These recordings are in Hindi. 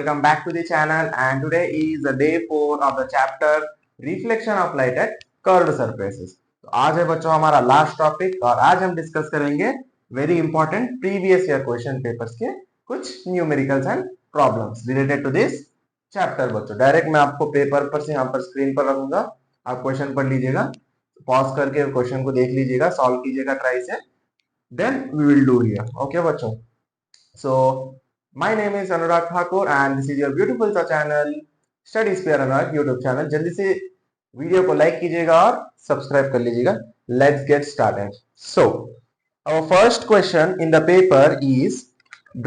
welcome back to the channel and today is the day 4 of the chapter reflection of light at curved surfaces. तो आज है बच्चों हमारा लास्ट टॉपिक और आज हम डिस्कस करेंगे very important previous year question papers के कुछ numericals and problems related to this chapter. बच्चों डायरेक्ट मैं आपको पेपर पर से यहाँ पर स्क्रीन पर रखूंगा, आप क्वेश्चन पढ़ लीजिएगा, पॉज करके क्वेश्चन को देख लीजिएगा, सॉल्व कीजिएगा ट्राई से, then we will do here. Okay बच्चों, so my name is Anurag Thakur and this is your beautiful सा channel Study Sphere Anurag YouTube channel। जल्दी से वीडियो को लाइक कीजिएगा और सब्सक्राइब कर लीजिएगा। Let's get started। So our first question in the paper is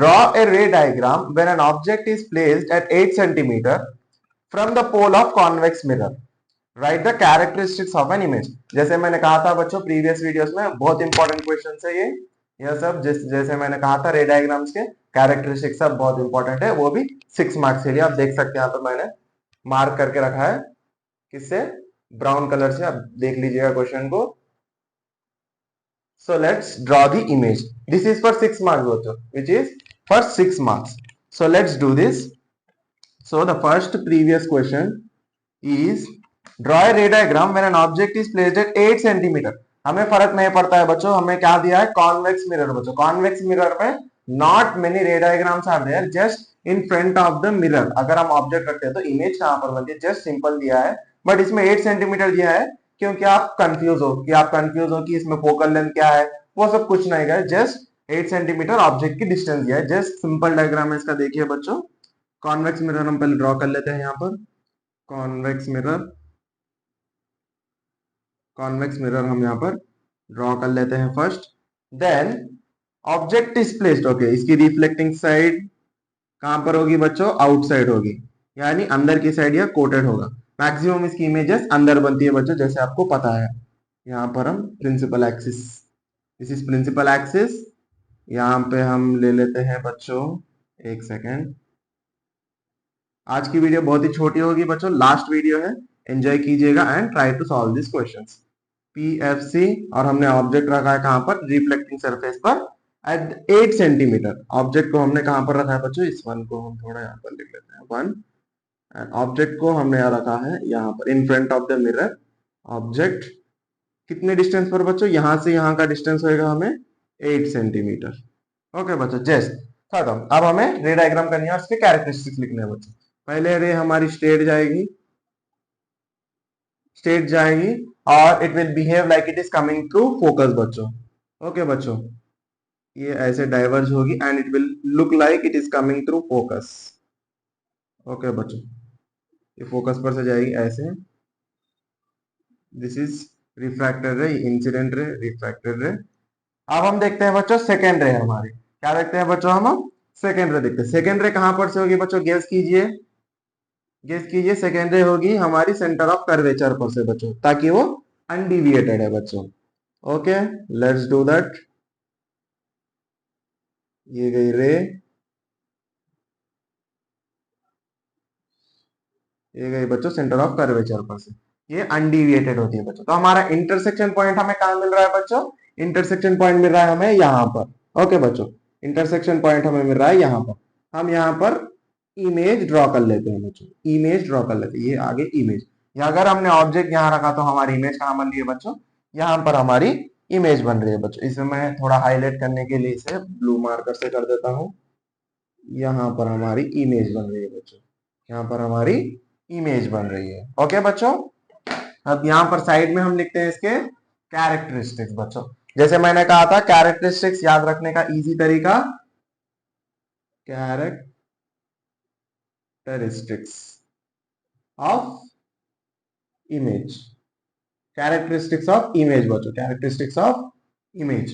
draw a ray diagram when an object is placed at 8 centimeter from the pole of convex mirror। Write the characteristics of an image। जैसे मैंने कहा था बच्चों प्रीवियस वीडियोस में, बहुत इंपॉर्टेंट क्वेश्चन है ये। यह सब जैसे मैंने कहा था रे डायग्राम्स के कैरेक्टरिस्टिक्स सब बहुत इंपॉर्टेंट है, वो भी 6 मार्क्स के लिए। आप देख सकते हैं यहाँ पर मैंने मार्क करके रखा है, किससे, ब्राउन कलर से। आप देख लीजिएगा क्वेश्चन को। So let's draw the image. This is for 6 marks बच्चों, which is for 6 marks. So let's do this. So the first previous question is draw a ray diagram when an object is placed at 8 centimetre. हमें फर्क नहीं पड़ता है बच्चों, हमें क्या दिया है, कॉन्वेक्स मिरर। बच्चों कॉन्वेक्स मिरर में not many ray diagrams are there, just in front of the mirror. अगर हम ऑब्जेक्ट रखते हैं तो इमेज कहां पर बनती है, जस्ट सिंपल दिया है, बट इसमें 8 सेंटीमीटर दिया है क्योंकि आप कंफ्यूज हो कि इसमें फोकल लेंथ क्या है, वो सब कुछ नहीं है, जस्ट 8 सेंटीमीटर ऑब्जेक्ट की डिस्टेंस दिया है। जस्ट सिंपल डायग्राम है इसका। देखिए बच्चों, कॉन्वेक्स मिरर हम पहले ड्रॉ कर लेते हैं। यहाँ पर कॉन्वेक्स मिरर हम यहाँ पर ड्रॉ कर लेते हैं first. Then object is placed. Okay, इसकी रिफ्लेक्टिंग साइड कहां पर होगी बच्चों, आउटसाइड होगी, यानी अंदर की साइड या कोटेड होगा। मैक्सिमम इसकी इमेजेस अंदर बनती है बच्चों, जैसे आपको पता है। यहाँ पर हम principal axis, this is principal axis. यहाँ पे हम ले लेते हैं बच्चों, एक सेकेंड। आज की वीडियो बहुत ही छोटी होगी बच्चों, लास्ट वीडियो है, एंजॉय कीजिएगा and try to solve this questions. PFC और हमने ऑब्जेक्ट रखा है कहां पर, रिफ्लेक्टिंग सरफेस पर एट 8 सेंटीमीटर। ऑब्जेक्ट को हमने कहां पर रखा है बच्चों, इस वन को हम थोड़ा यहाँ पर लिख लेते हैं, वन। एंड ऑब्जेक्ट को हमने यहाँ रखा है यहाँ पर इन front of the mirror. Object कितने डिस्टेंस पर बच्चों, यहां से यहाँ का डिस्टेंस होगा हमें 8 सेंटीमीटर। ओके बच्चों, जस्ट खत्म। अब हमें रे डायग्राम करनी है और उसके कैरेक्टरिस्टिक्स लिखने हैं बच्चों। पहले रे हमारी स्ट्रेट जाएगी और it will behave like it is coming through focus बच्चों। ओके बच्चों, ये ऐसे डाइवर्ज होगी and it will look like it is coming through focus. Okay बच्चों, ये फोकस पर से जाएगी ऐसे। दिस इज रिफ्रैक्टेड रे, इंसिडेंट रे, रिफ्रैक्टेड रे। अब हम देखते हैं बच्चों सेकेंड रे हमारी। क्या देखते हैं बच्चों, हम सेकेंड रे देखते हैं। सेकेंड रे कहां पर से होगी बच्चों, गेस कीजिए। सेकेंड रे होगी हमारी सेंटर ऑफ कर्वेचर पर से बच्चों, ताकि वो अनडिविएटेड है बच्चों। Okay, let's do that. ये गई रे, ये गई बच्चों सेंटर ऑफ कर्वेचर पर से, ये अनडिविएटेड होती है बच्चों। तो हमारा इंटरसेक्शन पॉइंट हमें कहां मिल रहा है बच्चों, इंटरसेक्शन पॉइंट मिल रहा है हमें यहाँ पर। ओके बच्चों, इंटरसेक्शन पॉइंट हमें मिल रहा है यहाँ पर। हम यहाँ पर इमेज ड्रॉ कर लेते हैं बच्चों, इमेज ड्रॉ कर लेते हैं। ये आगे इमेज, या अगर हमने ऑब्जेक्ट यहाँ रखा तो हमारी इमेज कहाँ बन रही है बच्चों, यहाँ पर हमारी इमेज बन रही है बच्चों। इसे मैं थोड़ा हाईलाइट करने के लिए इसे ब्लू मार्कर से कर देता हूँ। यहाँ पर हमारी इमेज बन रही है बच्चों, यहाँ पर हमारी इमेज बन रही है। ओके बच्चों, अब यहाँ पर साइड में हम लिखते हैं इसके कैरेक्टरिस्टिक्स बच्चों। जैसे मैंने कहा था कैरेक्टरिस्टिक्स याद रखने का इजी तरीका, characteristics of image, characteristics of image बच्चों, कैरेक्टरिस्टिक्स ऑफ इमेज।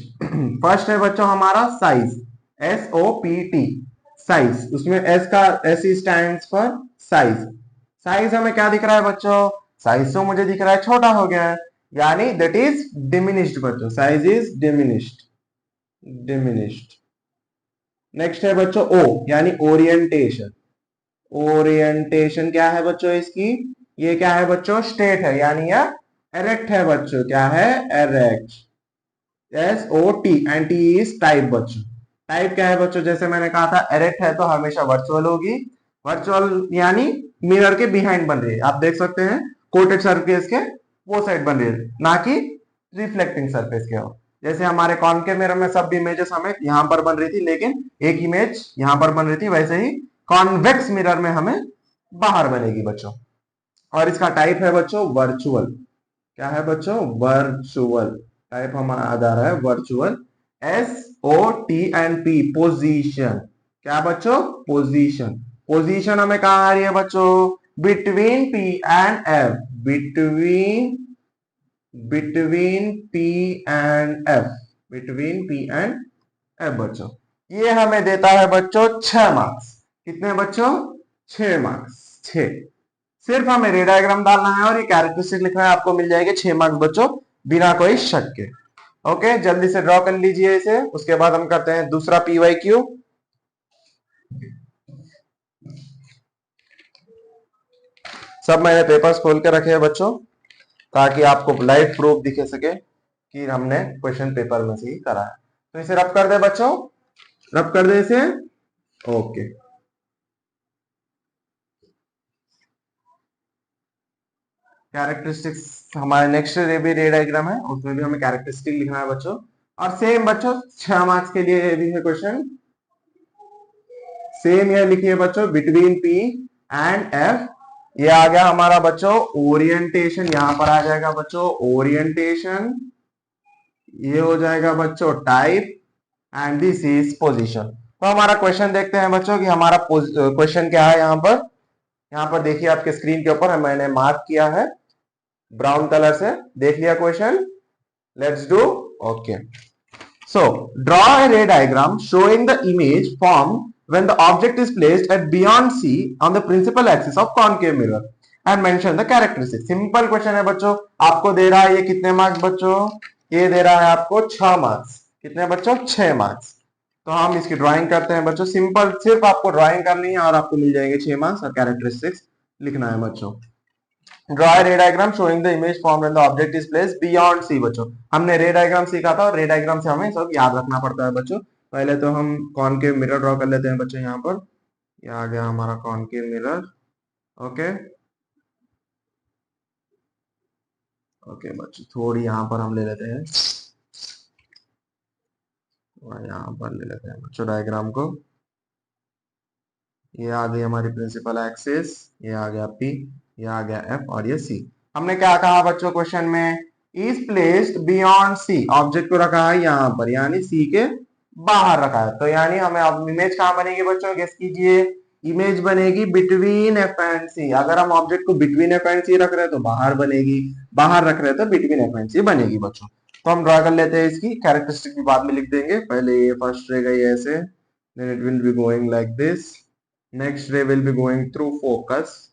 फर्स्ट है बच्चों हमारा साइज, SOPT, साइज। उसमें S stands for size. Size हमें क्या दिख रहा है बच्चों, साइज तो मुझे दिख रहा है छोटा हो गया है, यानी दैट इज डिमिनिश्ड बच्चों, साइज इज डिमिनिश्ड। नेक्स्ट है बच्चों O, यानी ओरिएंटेशन। ओरिएंटेशन क्या है बच्चों इसकी, ये क्या है बच्चों, स्ट्रेट है, यानी यह एरेक्ट है बच्चों। क्या है, erect. SOT and T is type बच्चों। टाइप क्या है बच्चों, जैसे मैंने कहा था एरेक्ट है तो हमेशा वर्चुअल होगी, वर्चुअल यानी मिरर के बिहाइंड बन रही है, आप देख सकते हैं कोटेड सरफेस के वो साइड बन रही है, ना कि रिफ्लेक्टिंग सरफेस के हो। जैसे हमारे कॉनकेव मिरर में सब इमेजेस हमें यहाँ पर बन रही थी, लेकिन एक इमेज यहाँ पर बन रही थी, वैसे ही कॉन्वेक्स मिरर में हमें बाहर बनेगी बच्चों। और इसका टाइप है बच्चों वर्चुअल। क्या है बच्चों? वर्चुअल। टाइप हमारा आ जा रहा है virtual. SOT and P, position. क्या बच्चों? पोजीशन। पोजीशन हमें कहा आ रही है बच्चों? Between P and F। Between P and F। Between P and F बच्चों। ये हमें देता है बच्चों 6 मार्क्स। कितने बच्चों? 6 मार्क्स। 6। सिर्फ हमें रे डायग्राम डालना है और ये कैरेक्टरिस्टिक लिखना है, आपको मिल जाएंगे 6 मार्क्स बच्चों, बिना कोई शक के। ओके, जल्दी से ड्रॉ कर लीजिए इसे, उसके बाद हम करते हैं दूसरा PYQ। सब मैंने पेपर्स खोल के रखे हैं बच्चों, ताकि आपको लाइव प्रूफ दिखे सके कि हमने क्वेश्चन पेपर में से ही करा है। तो इसे रब कर दे बच्चों, रब कर दे इसे। ओके, कैरेक्टरिस्टिक्स हमारे नेक्स्ट भी रे डायग्राम है, उसमें भी हमें कैरेक्टरिस्टिक लिखना है बच्चों। और सेम बच्चों 6 मार्क्स के लिए ये भी है क्वेश्चन। सेम ये लिखिए बच्चों, बिटवीन P and F। ये आ गया हमारा बच्चों ओरिएंटेशन, यहां पर आ जाएगा बच्चों ओरिएंटेशन। ये हो जाएगा बच्चों type, and this is position. तो हमारा क्वेश्चन देखते हैं बच्चों कि हमारा क्वेश्चन क्या है। यहाँ पर देखिए आपके स्क्रीन के ऊपर मैंने मार्क किया है ब्राउन कलर से, देख लिया question. Let's do. Okay, so draw a ray diagram showing the image formed when the object is placed at beyond C on the principal axis of concave mirror and mention the characteristics। Simple question है बच्चों, आपको दे रहा है ये कितने मार्क्स बच्चों? ये दे रहा है आपको 6 मार्क्स। कितने बच्चों? 6 मार्क्स। तो हम इसकी ड्राइंग करते हैं बच्चों, सिंपल, सिर्फ आपको ड्राइंग करनी है और आपको मिल जाएंगे 6 मार्क्स, और कैरेक्टरिस्टिक्स लिखना है बच्चों। Draw ray diagram showing the image form when the object is placed beyond C. बच्चों हमने रे डायग्राम सीखा था, और रे डायग्राम से हमें सब याद रखना पड़ता है बच्चों। पहले तो हम कॉनकेव मिरर ड्रॉ कर लेते हैं बच्चों। यहाँ पर ये आ गया हमारा कॉनकेव मिरर। ओके ओके बच्चों, थोड़ी यहाँ पर हम ले लेते हैं, और यहाँ पर ले लेते हैं बच्चों डायग्राम को। ये आ गई हमारी प्रिंसिपल एक्सिस, ये आ गया P, ये आ गया F, और ये C। हमने क्या कहा बच्चों क्वेश्चन में? Is placed beyond C। Object को रखा है यहाँ पर, यानी C के बाहर रखा है। तो यानी हमें अब इमेज कहाँ बनेगी बच्चों? गेस कीजिए। इमेज बनेगी बिटवीन F एंड C। अगर हम ऑब्जेक्ट को बिटवीन F एंड C रख रहे हैं तो बाहर बनेगी, बाहर रख रहे हैं तो बिटवीन F एंड C बनेगी बच्चों। तो हम ड्रा कर लेते हैं, इसकी कैरेक्टरिस्टिक भी बाद में लिख देंगे। पहले ये फर्स्ट रहेगा ये ऐसे, then it will be going like this, next ray will be going through focus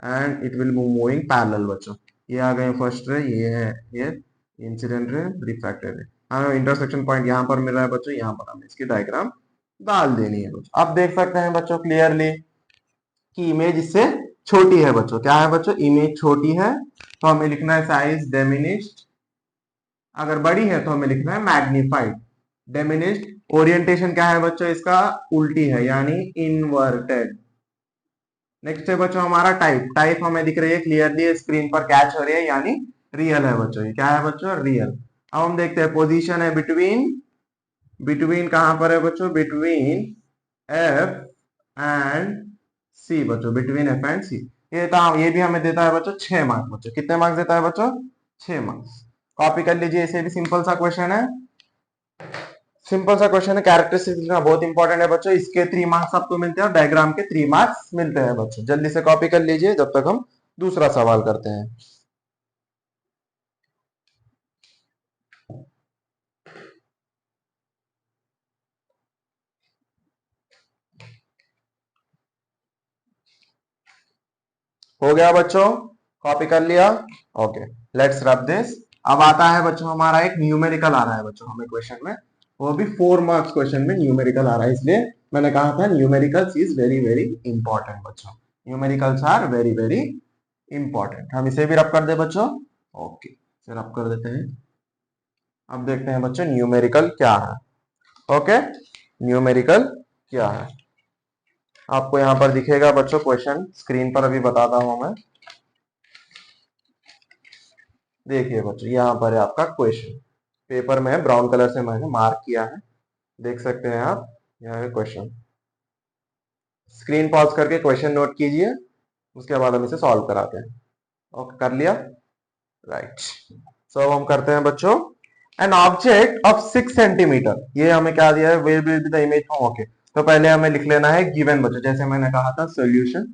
and it will be moving parallel बच्चों। ये आ गए फर्स्ट रे, ये है ये इंसिडेंट रे, रिफ्रैक्टेड रे। हमें इंटरसेक्शन पॉइंट यहाँ पर मिल रहा है बच्चों, यहाँ पर हमें इसकी डायग्राम डाल देनी है बच्चों। अब देख सकते हैं बच्चों क्लियरली कि इमेज इससे छोटी है बच्चों। क्या है बच्चों? इमेज छोटी है, तो हमें लिखना है साइज डिमिनिश्ड। अगर बड़ी है तो हमें लिखना है मैग्नीफाइड। डिमिनिश्ड। ओरिएंटेशन क्या है बच्चों? इसका उल्टी है, यानी इनवर्टेड। नेक्स्ट है बच्चों हमारा टाइप। टाइप हमें दिख रही है क्लियरली, स्क्रीन पर कैच हो रही है, यानी रियल है बच्चों। ये क्या है बच्चों? रियल। अब हम देखते हैं पोजीशन है बिटवीन। बिटवीन कहां पर है बच्चों? बिटवीन F एंड C बच्चों, बिटवीन F एंड C। ये भी हमें देता है बच्चों 6 मार्क्स बच्चों। कितने मार्क्स देता है बच्चों? 6 मार्क्स। कॉपी कर लीजिए, इसे भी सिंपल सा क्वेश्चन है। सिंपल सा क्वेश्चन है, कैरेक्टरिस्टिक्स लिखना बहुत इंपॉर्टेंट है बच्चों। इसके 3 मार्क्स आपको मिलते हैं और डायग्राम के 3 मार्क्स मिलते हैं बच्चों। जल्दी से कॉपी कर लीजिए, जब तक हम दूसरा सवाल करते हैं। हो गया बच्चों? कॉपी कर लिया? Okay, let's rub this. अब आता है बच्चों हमारा एक न्यूमेरिकल आ रहा है बच्चों हमें क्वेश्चन में, वो भी 4 मार्क्स क्वेश्चन में न्यूमेरिकल आ रहा है। इसलिए मैंने कहा था numericals is very very important बच्चों। Numericals are very very important. हम इसे भी रब कर दे बच्चों। ओके, इसे रब कर देते हैं। अब देखते हैं बच्चों न्यूमेरिकल क्या है। ओके, न्यूमेरिकल क्या है। आपको यहाँ पर दिखेगा बच्चों क्वेश्चन, स्क्रीन पर अभी बताता हूं मैं। देखिए बच्चों, यहाँ पर है आपका क्वेश्चन, पेपर में है, ब्राउन कलर से मैंने मार्क किया है, देख सकते हैं आप। यहाँ है क्वेश्चन, स्क्रीन पॉज करके क्वेश्चन नोट कीजिए, उसके बाद हम इसे सॉल्व कराते हैं। ओके, कर लिया? राइट। सो अब हम करते हैं बच्चों, एन ऑब्जेक्ट ऑफ 6 सेंटीमीटर, ये हमें क्या दिया है, where will be the image from. Okay, तो पहले हमें लिख लेना है गिवन बच्चों, जैसे मैंने कहा था सॉल्यूशन।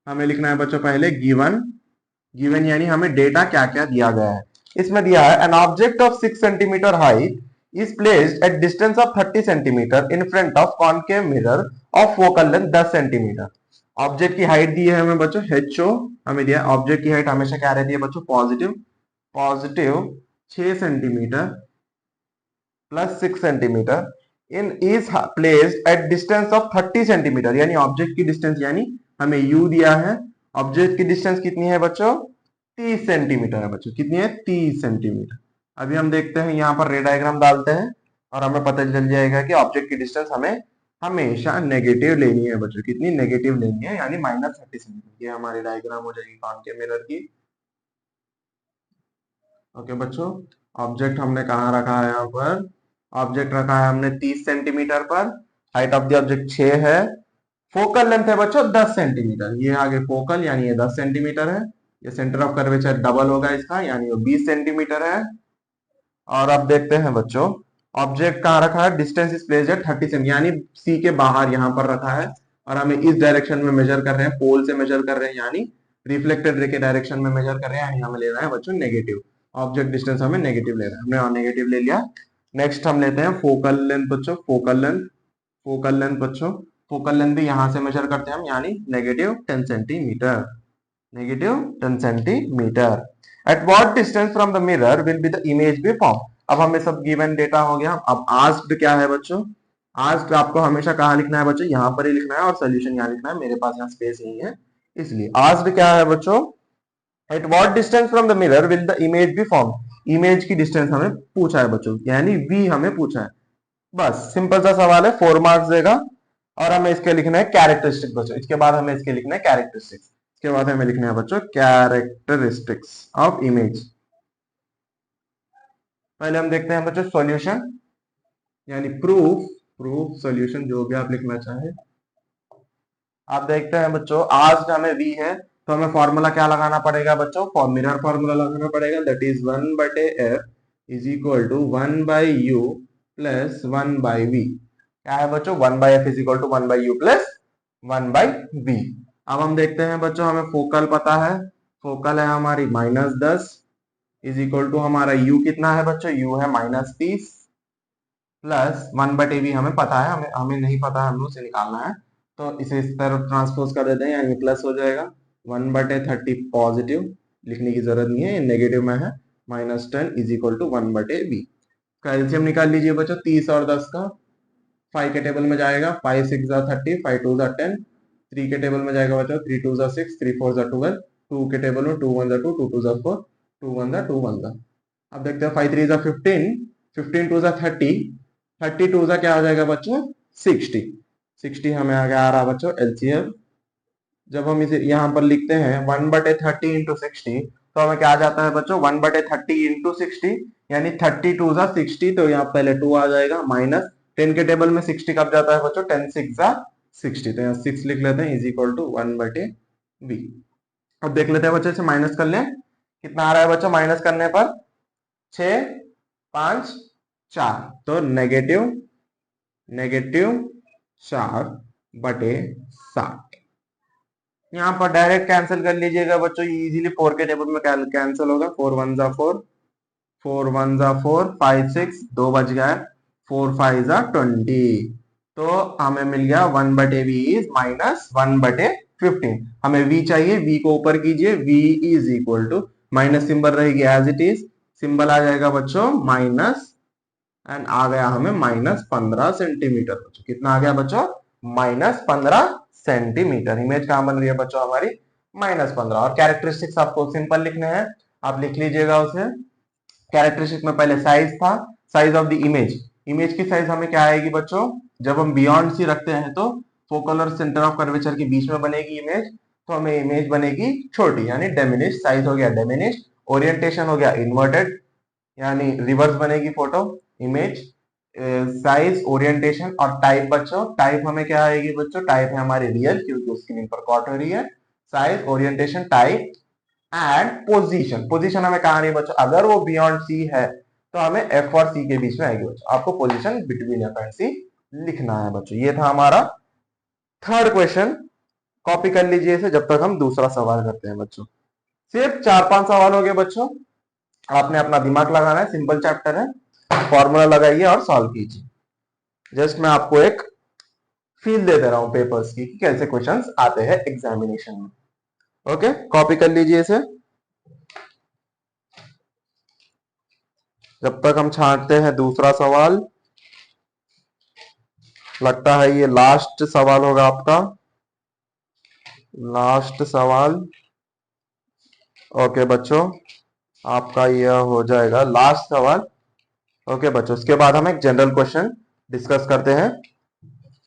हमें लिखना है बच्चों पहले गिवन, गिवन यानी हमें डेटा क्या क्या दिया गया है। इसमें दिया है an object of 6 centimetre height is placed at distance of 30 centimetre in front of concave mirror of focal length 10 centimetre. Object की हाइट दी है हमें बच्चों HO, हमें दिया ऑब्जेक्ट की हाइट हमेशा क्या रहती है बच्चों, positive, positive 6 centimetre plus 6 centimetre in is placed at distance of 30 centimetre, यानी ऑब्जेक्ट की डिस्टेंस, यानी हमें U दिया है, ऑब्जेक्ट की डिस्टेंस कितनी है बच्चों, 30 सेंटीमीटर है बच्चों, कितनी है, 30 सेंटीमीटर। अभी हम देखते हैं, यहाँ पर रे डायग्राम डालते हैं और हमें पता चल जाएगा कि ऑब्जेक्ट की डिस्टेंस हमें हमेशा नेगेटिव लेनी है बच्चों, कितनी नेगेटिव लेनी है, यानी -30 सेंटीमीटर। ये हमारी डायग्राम हो जाएगी कॉनकेव मिरर की। ओके बच्चों, ऑब्जेक्ट हमने कहाँ रखा है, यहाँ पर ऑब्जेक्ट रखा है हमने 30 सेंटीमीटर पर, हाइट ऑफ द ऑब्जेक्ट 6 है, फोकल लेंथ है बच्चों 10 सेंटीमीटर, ये आगे फोकल यानी ये 10 सेंटीमीटर है, ये सेंटर ऑफ कर्वेचर डबल होगा इसका, यानी वो 20 सेंटीमीटर है। और अब देखते हैं बच्चों, ऑब्जेक्ट कहाँ रखा है, distance is placed eight 30 centimetre, यानी सी के बाहर यहाँ पर रखा है, और हमें इस डायरेक्शन में मेजर कर रहे हैं, पोल से मेजर कर रहे हैं, यानी रिफ्लेक्टेड रे के डायरेक्शन में मेजर कर रहे हैं, यानी हमें ले रहा है बच्चों नेगेटिव, ऑब्जेक्ट डिस्टेंस हमें नेगेटिव ले रहा है, हमने नेगेटिव ले लिया। नेक्स्ट हम लेते हैं फोकल लेंथ बच्चों, फोकल लेंथ, फोकल लेंथ बच्चों, फोकल लेंथ भी यहां से मेजर करते हैं हम, यानी -10 सेंटीमीटर, -10 सेंटीमीटर। At what distance from the mirror will be the image be form. अब हमें सब गिवन डेटा हो गया। अब आस्क्ड क्या है बच्चों, आस्क्ड आपको हमेशा कहाँ लिखना है बच्चों, यहाँ पर ही लिखना है, और सोल्यूशन यहाँ लिखना है, मेरे पास यहाँ स्पेस नहीं है इसलिए। आस्क्ड क्या है बच्चों, at what distance from the mirror will the image be form, image की डिस्टेंस हमें पूछा है बच्चों, यानी v हमें पूछा है। बस सिंपल सा सवाल है, 4 मार्क्स देगा। और हमें इसके लिखना है कैरेक्टरिस्टिक्स बच्चों, इसके बाद हमें इसके लिखना है कैरेक्टरिस्टिक्स, इसके बाद हमें लिखना है बच्चों कैरेक्टरिस्टिक्स ऑफ इमेज। पहले हम देखते हैं बच्चों सॉल्यूशन, यानी प्रूफ, प्रूफ सॉल्यूशन जो भी आप लिखना चाहे। आप देखते हैं बच्चों, आज हमें v है, तो हमें फॉर्मूला क्या लगाना पड़ेगा बच्चों, फॉर मिरर फॉर्मूला लगाना पड़ेगा, that is 1/f is equal to 1/u plus 1/v। क्या है बच्चों, 1/f is equal to 1/u plus 1/v। अब हम देखते हैं बच्चों, हमें फोकल पता है, फोकल है हमारी -10 इज इक्वल टू हमारा u कितना है बच्चों, u है -30 प्लस 1/v हमें पता है, हमें हमें नहीं पता, हमें उसे निकालना है, तो इसे इस तरफ ट्रांसपोज कर देते हैं, यानी प्लस हो जाएगा 1/30 पॉजिटिव, लिखने की जरूरत नहीं है, ये नेगेटिव में है, -10 इज इक्वल टू 1/v। का एलसीएम निकाल लीजिए बच्चों, 30 और 10 का, 5 के टेबल में जाएगा, 5 6 30, 5 2 10, 3 के टेबल में जाएगा बच्चों, 3 2 6, 3 4 12, 2 के टेबल में 2 1 2, 2 2 4, 2 1 2 1। अब देखते हैं 5 3 15, 15 2 30, 32 क्या हो जाएगा बच्चों, 60, 60 हमें आगे आ रहा बच्चों एलसीएम। जब हम इसे यहाँ पर लिखते हैं 1/30 इंटू 60, तो हमें क्या आ जाता है बच्चों, 1/30 इंटू 60, यानी 32 60, तो यहाँ पहले 2 आ जाएगा, माइनस 10 के टेबल में 60 कब जाता है बच्चों, 10 6 60, तो यहाँ 6 लिख लेते हैं, इज इक्वल टू 1/v। अब देख लेते हैं बच्चों, इसे माइनस कर लें, कितना आ रहा है बच्चों, माइनस करने पर 6 5 4, तो नेगेटिव -4/60। यहाँ पर डायरेक्ट कैंसिल कर लीजिएगा बच्चों, इजीली 4 के टेबल में कैंसिल होगा, 4 1 4, 4 1 4, 5 6, 2 बच गया, 4 5 20, तो हमें मिल गया 1/v इज -1/15। हमें v चाहिए, v को ऊपर कीजिए, v is equal to, minus symbol रहेगी एज इट इज, सिंबल आ जाएगा बच्चों माइनस, एंड आ गया हमें -15 सेंटीमीटर बच्चों, कितना आ गया बच्चों, -15 सेंटीमीटर। इमेज कहां बन रही है बच्चों हमारी, -15। और कैरेक्टरिस्टिक्स आपको सिंपल लिखने हैं, आप लिख लीजिएगा उसे। कैरेक्टरिस्टिक में पहले साइज था, size of the image, image की साइज हमें क्या आएगी बच्चों, जब हम बियॉन्ड सी रखते हैं तो फोकल और सेंटर ऑफ कर्वेचर के बीच में बनेगी इमेज, तो हमें इमेज बनेगी छोटी यानी डिमिनिश, साइज हो गया डिमिनिश, ओरिएंटेशन हो गया इन्वर्टेड यानी रिवर्स बनेगी फोटो इमेज, साइज ओरिएंटेशन और टाइप बच्चों, टाइप हमें क्या आएगी बच्चों, टाइप है हमारी रियल क्योंकि स्क्रीन पर कॉट हो रही है, size orientation type and position, position हमें कहा नहीं बच्चों, अगर वो बियॉन्ड सी है तो हमें एफ और सी के बीच में आएगी बच्चों, आपको पोजीशन बिटवीन एफ एंड सी लिखना है बच्चों। ये था हमारा थर्ड क्वेश्चन, कॉपी कर लीजिए इसे जब तक हम दूसरा सवाल करते हैं बच्चों। सिर्फ 4-5 सवाल हो गए बच्चों, आपने अपना दिमाग लगाना है, सिंपल चैप्टर है, फॉर्मूला लगाइए और सॉल्व कीजिए। जस्ट मैं आपको एक फील दे दे रहा हूं पेपर्स की कि कैसे क्वेश्चंस आते हैं एग्जामिनेशन में। ओके, कॉपी कर लीजिए इसे जब तक हम छांटते हैं दूसरा सवाल। लगता है ये लास्ट सवाल होगा आपका, लास्ट सवाल। ओके बच्चों, आपका यह हो जाएगा लास्ट सवाल। ओके बच्चों, उसके बाद हम एक जनरल क्वेश्चन डिस्कस करते हैं।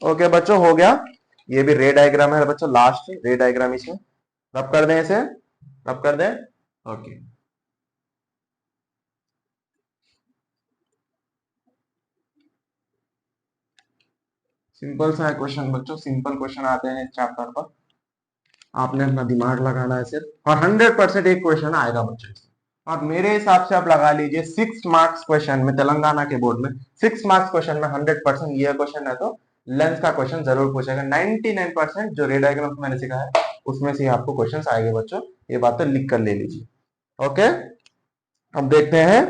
ओके बच्चों, हो गया, ये भी रे डायग्राम है बच्चों, लास्ट रे डायग्राम, इसमें रब कर दें, इसे रब कर दें। ओके, सिंपल सा है क्वेश्चन बच्चों, सिंपल क्वेश्चन आते हैं चैप्टर पर, आपने अपना दिमाग लगाना है सिर्फ, और 100% एक क्वेश्चन आएगा बच्चों इसमें। और मेरे हिसाब से आप लगा लीजिए 6 मार्क्स क्वेश्चन में, तेलंगाना के बोर्ड में 6 मार्क्स क्वेश्चन में 100% ये क्वेश्चन है तो लेंस का क्वेश्चन जरूर पूछेगा। 99% जो रे डायग्राम मैंने सिखाया उसमें से आपको क्वेश्चन आएंगे बच्चों, ये बात तो लिख कर ले लीजिए। ओके, अब देखते हैं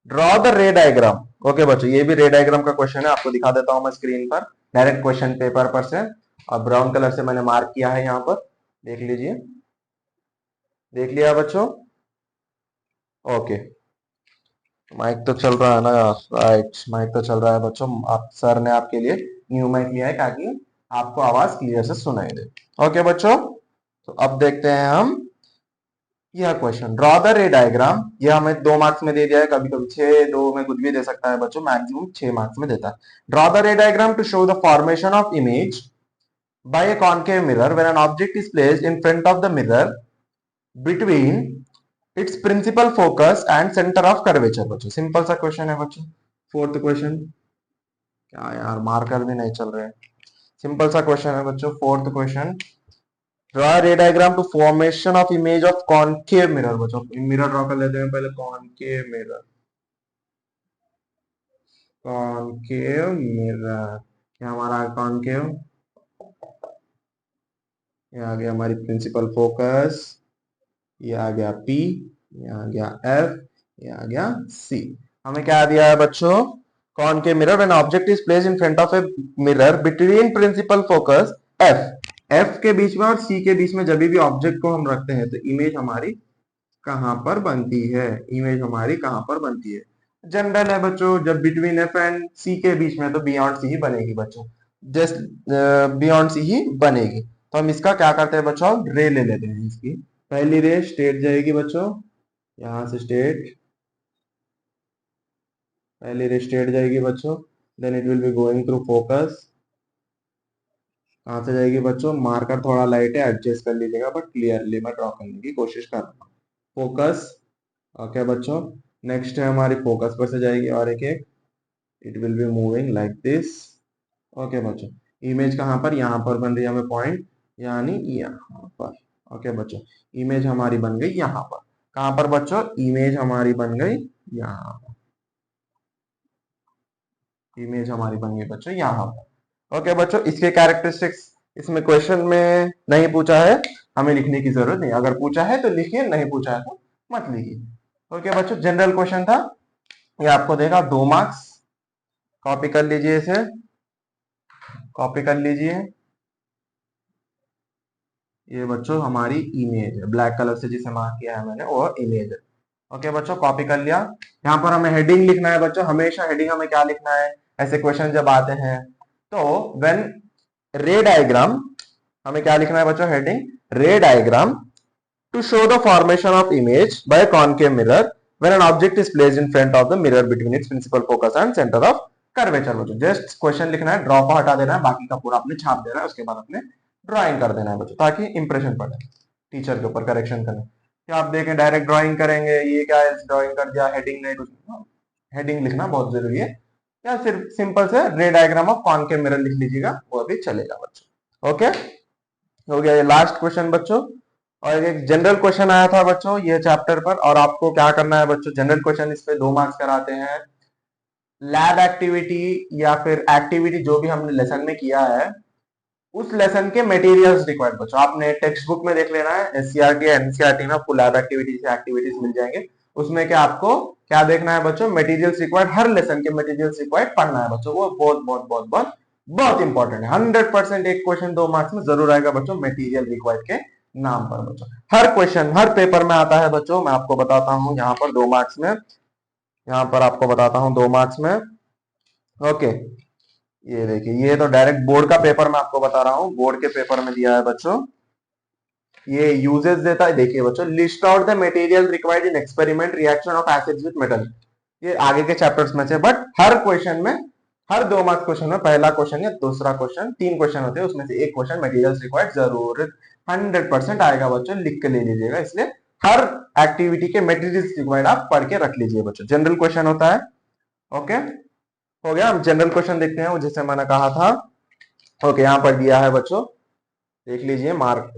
draw the ray diagram. Okay बच्चों, ये भी रे डायग्राम का क्वेश्चन है, आपको दिखा देता हूं मैं स्क्रीन पर, डायरेक्ट क्वेश्चन पेपर पर से, और ब्राउन कलर से मैंने मार्क किया है यहाँ पर, देख लीजिए, देख लिया बच्चों। ओके, माइक तो चल रहा है ना, राइट, माइक तो चल रहा है बच्चों, आप सर ने आपके लिए न्यू माइक लिया है ताकि आपको आवाज क्लियर से सुनाई दे। ओके बच्चों, तो अब देखते हैं हम यह question, draw the ray diagram. यह हमें 2 मार्क्स में दे दिया है, कभी कभी 6, 2 में कुछ भी दे सकता है बच्चों, मैक्सिमम 6 मार्क्स में देता है। Draw the ray diagram to show the formation of image by a concave mirror when an object is placed in front of the mirror between its principal focus and center of curvature। बच्चों सिंपल सा क्वेश्चन है बच्चों। फोर्थ क्वेश्चन, क्या यार मार्कर भी नहीं चल रहे हैं, सिंपल सा क्वेश्चन है बच्चों, fourth question, draw ray diagram to formation of image of concave mirror. बच्चों मिरर ड्रॉ कर लेते हैं पहले, कॉनकेव मिरर, कॉनकेव मिरर, क्या हमारा कॉनकेव, ये आ गया हमारी प्रिंसिपल फोकस, ये आ गया P, ये आ गया F, ये आ गया C। हमें क्या दिया है बच्चों, concave mirror when object is placed in front of a mirror between principal focus F के बीच में और C के बीच में, जब भी ऑब्जेक्ट को हम रखते हैं तो इमेज हमारी कहां पर बनती है, इमेज हमारी कहां पर बनती है, जनरल है बच्चों, जब बिटवीन F एंड C के बीच में तो बियॉन्ड C ही बनेगी बच्चों, जस्ट बियॉन्ड C ही बनेगी। तो हम इसका क्या करते हैं बच्चों, रे ले लेते हैं, इसकी पहली रे स्ट्रेट जाएगी बच्चों, यहां से स्ट्रेट, पहली रे स्ट्रेट जाएगी बच्चों, then it will be going through focus, कहां से जाएगी बच्चों, मार्कर थोड़ा लाइट है, एडजस्ट कर लीजिएगा, बट क्लियरली मैं ड्रॉ करने की कोशिश कर रहा हूँ। फोकस, ओके बच्चों, नेक्स्ट है हमारी फोकस पर से जाएगी और एक एक, it will be moving like this. Okay बच्चों, इमेज कहां पर, यहां पर बन रही है हमें पॉइंट, यानी यहां पर। ओके बच्चों, इमेज हमारी बन गई यहां पर, कहां पर बच्चों, इमेज हमारी बन गई यहां पर, इमेज हमारी बन गई बच्चों यहां पर। ओके बच्चों, इसके कैरेक्टरिस्टिक्स इसमें क्वेश्चन में नहीं पूछा है, हमें लिखने की जरूरत नहीं, अगर पूछा है तो लिखिए, नहीं पूछा है तो मत लिखिए। ओके बच्चों, जनरल क्वेश्चन था, ये आपको देगा 2 मार्क्स, कॉपी कर लीजिए इसे, कॉपी कर लीजिए। ये बच्चों हमारी इमेज है, ब्लैक कलर से जिसे मार्क किया है मैंने वो इमेज है। ओके बच्चों, कॉपी कर लिया। यहाँ पर हमें हेडिंग लिखना है बच्चों, हमेशा हेडिंग हमें क्या लिखना है, ऐसे क्वेश्चन जब आते हैं तो व्हेन रे डायग्राम, हमें क्या लिखना है बच्चों, heading ray diagram to show the formation of image by concave mirror when an object is placed in front of the mirror between its principal focus and centre of curvature बच्चों, जस्ट क्वेश्चन लिखना है, ड्रॉ को हटा देना है, बाकी का पूरा आपने छाप देना है, उसके बाद अपने ड्राइंग कर देना है बच्चों, ताकि इंप्रेशन पड़े टीचर के ऊपर, करेक्शन करना। क्या आप देखें डायरेक्ट ड्राइंग करेंगे, ये क्या है, ड्राइंग कर दिया, हेडिंग नहीं, कुछ हेडिंग लिखना बहुत जरूरी है, या सिर्फ सिंपल से रे डायग्राम ऑफ कॉनकेव मिरर लिख लीजिएगा, वो भी चलेगा बच्चों। ओके, हो गया ये लास्ट क्वेश्चन बच्चों। और एक जनरल क्वेश्चन आया था बच्चों ये चैप्टर पर, और आपको क्या करना है बच्चों, जनरल क्वेश्चन इस पे 2 मार्क्स कराते हैं। लैब एक्टिविटी या फिर एक्टिविटी जो भी हमने लेसन में किया है, उस लेसन के मटेरियल्स रिक्वायर्ड बच्चों, आपने टेक्स्ट बुक में देख लेना है, एससीईआरटी या एनसीईआरटी में आपको लैब एक्टिविटीज एक्टिविटीज मिल जाएंगे। उसमें क्या आपको क्या देखना है बच्चों, मटेरियल्स रिक्वायर्ड, हर लेसन के मटेरियल्स रिक्वायर्ड पढ़ना है बच्चों, वो बहुत बहुत बहुत बहुत बहुत इंपॉर्टेंट है। 100% एक क्वेश्चन 2 मार्क्स में जरूर आएगा बच्चों, मटेरियल रिक्वायर्ड के नाम पर बच्चों। हर क्वेश्चन हर पेपर में आता है बच्चों, मैं आपको बताता हूँ यहाँ पर 2 मार्क्स में, यहाँ पर आपको बताता हूँ 2 मार्क्स में। ओके, ये देखिए, ये तो डायरेक्ट बोर्ड का पेपर मैं आपको बता रहा हूँ, बोर्ड के पेपर में दिया है बच्चों, ये यूजेस देता है, देखिए बच्चों, list out the material required in experiment reaction of acids with metal, ये आगे के चैप्टर्स में से, बट हर क्वेश्चन में, हर 2 मार्क्स क्वेश्चन में पहला क्वेश्चन या दूसरा क्वेश्चन, 3 क्वेश्चन होते हैं, उसमें से एक क्वेश्चन मटेरियल्स रिक्वायर्ड जरूर 100% आएगा बच्चों, लिख के ले लीजिएगा, इसलिए हर एक्टिविटी के मटेरियल्स रिक्वायर्ड आप पढ़ के रख लीजिए बच्चों, जनरल क्वेश्चन होता है। ओके, हो गया, हम जनरल क्वेश्चन देखते हैं, जैसे मैंने कहा था। ओके, यहाँ पर दिया है बच्चों, देख लीजिए, मार्क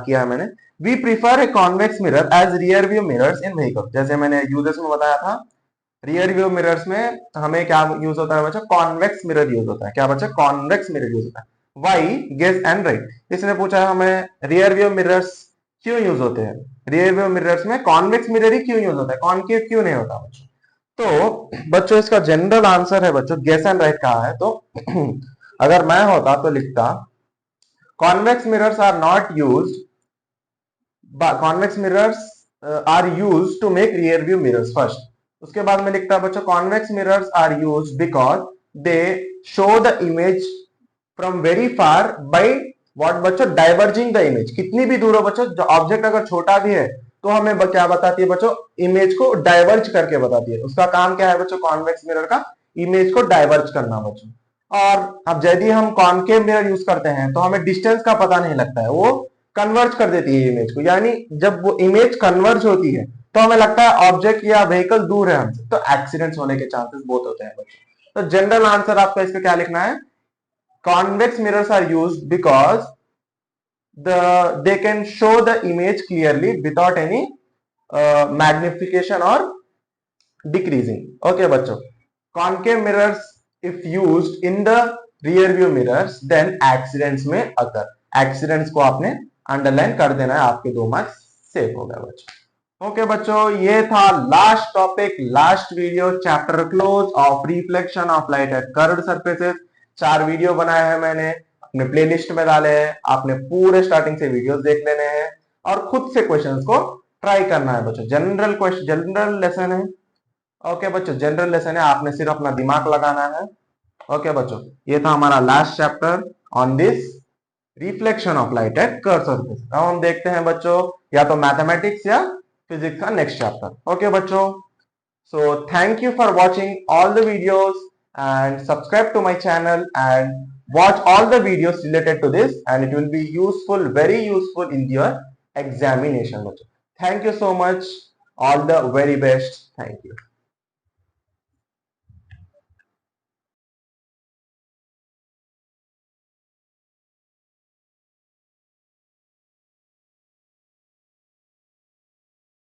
किया है मैंने। We prefer a convex mirror as rear view mirrors in vehicle, जैसे मैंने यूजेस में बताया था, रियर व्यू मिरर्स में हमें क्या यूज होता है बच्चा, कॉन्वेक्स मिरर यूज होता है, क्या बच्चा, कॉन्वेक्स मिरर यूज होता है। वाई, गेस एंड राइट, इसने पूछा है हमें रियर व्यू मिरर्स क्यों यूज होते हैं, रियर व्यू मिरर्स में कॉन्वेक्स मिरर ही क्यों यूज होता है, कॉनकेव क्यों नहीं होता बच्चों। तो बच्चों इसका जनरल आंसर है बच्चों, गेस एंड राइट कहा है, तो अगर मैं होता तो लिखता convex mirrors are not used, but convex mirrors are used to make rear view mirrors first, उसके बाद में लिखता है बच्चों convex mirrors are used because they show the image from very far by what बच्चों, diverging the image, कितनी भी दूर हो बच्चों, जो ऑब्जेक्ट अगर छोटा भी है तो हमें क्या बताती है बच्चों, इमेज को डाइवर्ज करके बताती है, उसका काम क्या है बच्चों, कॉन्वेक्स मिरर का इमेज को डाइवर्ज करना बच्चों। और अब यदि हम कॉनकेव मिरर यूज करते हैं तो हमें डिस्टेंस का पता नहीं लगता है, वो कन्वर्ज कर देती है इमेज को, यानी जब वो इमेज कन्वर्ज होती है तो हमें लगता है ऑब्जेक्ट या व्हीकल दूर है हमसे, तो एक्सीडेंट्स होने के चांसेस बहुत होते हैं बच्चों। तो जनरल आंसर आपका इसका क्या लिखना है, convex mirrors are used because they can show the image clearly without any magnification or decreasing. Okay बच्चों, concave mirrors if used in the rear view mirrors then accidents में occur, accidents को आपने अंडरलाइन कर देना है, आपके 2 मार्क्स सेव हो गया बच्चों। ओके बच्चों, ये था last topic, last video, chapter close of reflection of light at curved surfaces. 4 video बनाए हैं मैंने, अपने प्लेलिस्ट में डाले हैं, आपने पूरे स्टार्टिंग से वीडियोस देख लेने हैं और खुद से क्वेश्चंस को ट्राई करना है बच्चों। जनरल क्वेश्चन, जनरल लेसन है। ओके बच्चों, जनरल लेसन है, आपने सिर्फ अपना दिमाग लगाना है। ओके बच्चों, ये था हमारा last chapter on this reflection of light at curved surface. अब हम देखते हैं बच्चों या तो मैथमेटिक्स या फिजिक्स का नेक्स्ट चैप्टर। ओके बच्चों, so thank you for watching all the videos and subscribe to my channel and watch all the videos related to this, and it will be useful, very useful in your examination. Thank you so much, all the very best, thank you.